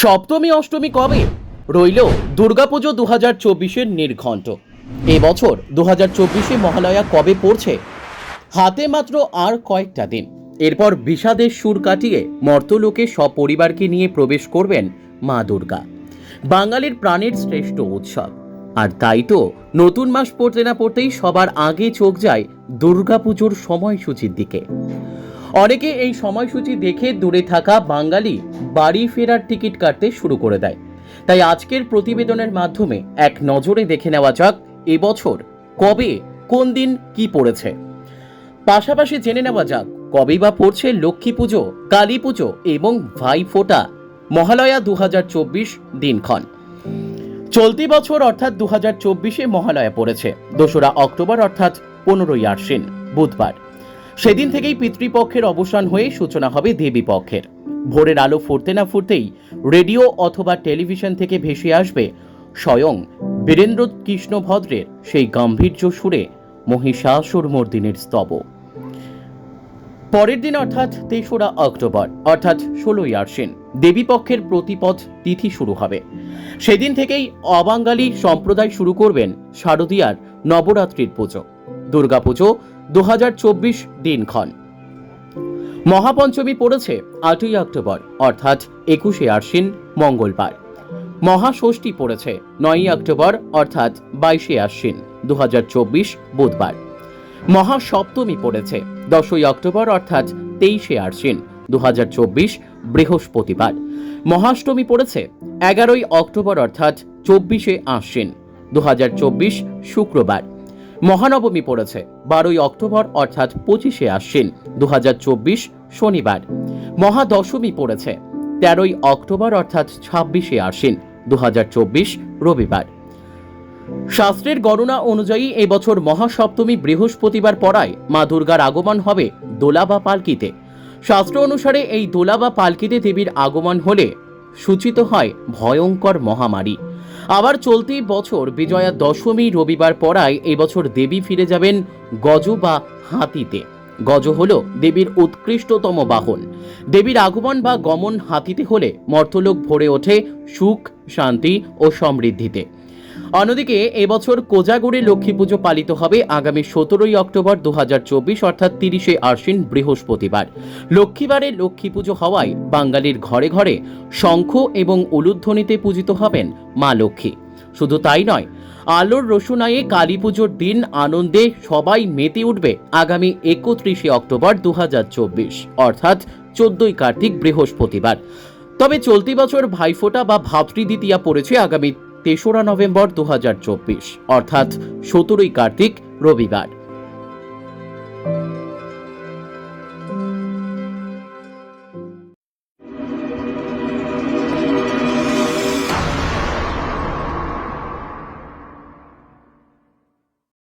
সপ্তমী অষ্টমী কবে রইল দুর্গাপুজো 2024-এর নির্ঘণ্ট। এবছর 2024-এ মহালয়া কবে পড়ছে? হাতে মাত্র আর কয়েকটা দিন। এরপর বিষাদের সুর কাটিয়ে মর্তলোকে সপরিবারকে নিয়ে প্রবেশ করবেন মা দুর্গা, বাঙালির প্রাণের শ্রেষ্ঠ উৎসব। আর তাই তো নতুন মাস পড়তে না পড়তেই সবার আগে চোখ যায় দুর্গাপুজোর সময়সূচির দিকে। অনেকে এই সময়সূচি দেখে দূরে থাকা বাঙালি বাড়ি ফেরার টিকিট কাটতে শুরু করে দেয়। তাই আজকের প্রতিবেদনের মাধ্যমে এক নজরে দেখে নেওয়া যাক এবছর কবে কোন দিন কি পড়েছে। পাশাপাশি জেনে নেওয়া যাক কবেই বা পড়ছে লক্ষ্মী পুজো, কালী পুজো এবং ভাইফোঁটা মহালয়া 2024 দিনক্ষণ। চলতি বছর অর্থাৎ 2024-এ মহালয়া পড়েছে 2রা অক্টোবর অর্থাৎ 15ই আশ্বিন বুধবার। সেদিন থেকেই পিতৃপক্ষের অবসান হয়ে সূচনা হবে দেবী পক্ষের। ভোরের আলো ফুটতে না ফুটতেই রেডিও অথবা টেলিভিশন থেকে ভেসে আসবে স্বয়ং বীরেন্দ্র কৃষ্ণ ভদ্রের সেই গাম্ভীর্য সুরে মহিষাসুরমর্দিনীর স্তব। পরের দিন অর্থাৎ 3রা অক্টোবর অর্থাৎ 16ই আশ্বিন দেবীপক্ষের প্রতিপদ তিথি শুরু হবে। সেদিন থেকেই অবাঙালি সম্প্রদায় শুরু করবেন শারদীয়ার নবরাত্রির পুজো, দুর্গাপুজো 2024 দিনক্ষণ। মহাপঞ্চমী পড়েছে 8ই অক্টোবর অর্থাৎ 21শে আশ্বিন মঙ্গলবার। মহাষষ্ঠী পড়েছে 9ই অক্টোবর অর্থাৎ 22শে আশ্বিন 2024 বুধবার। মহাসপ্তমী পড়েছে 10ই অক্টোবর অর্থাৎ 23শে আশ্বিন 2024 বৃহস্পতিবার। মহাষ্টমী পড়েছে 11ই অক্টোবর অর্থাৎ 24শে আশ্বিন 2024 শুক্রবার। মহানবমী পড়েছে 12ই অক্টোবর অর্থাৎ 25শে আশ্বিন 2024 শনিবার। মহাদশমী পড়েছে 13ই অক্টোবর অর্থাৎ 26শে আশ্বিন 2024 রবিবার। শাস্ত্রের গণনা অনুযায়ী এবছর মহাসপ্তমী বৃহস্পতিবার পড়ায় মা দুর্গার আগমন হবে দোলা বা পালকিতে। শাস্ত্র অনুসারে এই দোলা বা পালকিতে দেবীর আগমন হলে সূচিত হয় ভয়ঙ্কর মহামারী। আবার চলতি বছর বিজয়া দশমী রবিবার পড়ায় এবছর দেবী ফিরে যাবেন গজ বা হাতিতে। গজ হল দেবীর উৎকৃষ্টতম বাহন। দেবীর আগমন বা গমন হাতিতে হলে মর্তলোক ভরে ওঠে সুখ, শান্তি ও সমৃদ্ধিতে। অন্যদিকে এবছর কোজাগরে লক্ষ্মী পুজো পালিত হবে আগামী 17ই অক্টোবর 2024 অর্থাৎ 30শে আশ্বিন বৃহস্পতিবার। লক্ষ্মীবারে লক্ষ্মী পুজো হওয়ায় বাঙালির ঘরে ঘরে শঙ্খ এবং উলুধ্বনিতে পূজিত হবেন মা লক্ষ্মী। শুধু তাই নয়, আলোর রোশনাইয়ে কালী পুজোর দিন আনন্দে সবাই মেতে উঠবে আগামী 31শে অক্টোবর 2024 অর্থাৎ 14ই কার্তিক বৃহস্পতিবার। তবে চলতি বছর ভাইফোঁটা বা ভাতৃদ্বিতীয়া পড়েছে আগামী 3রা নভেম্বর 2024 অর্থাৎ 17ই কার্তিক রবিবার।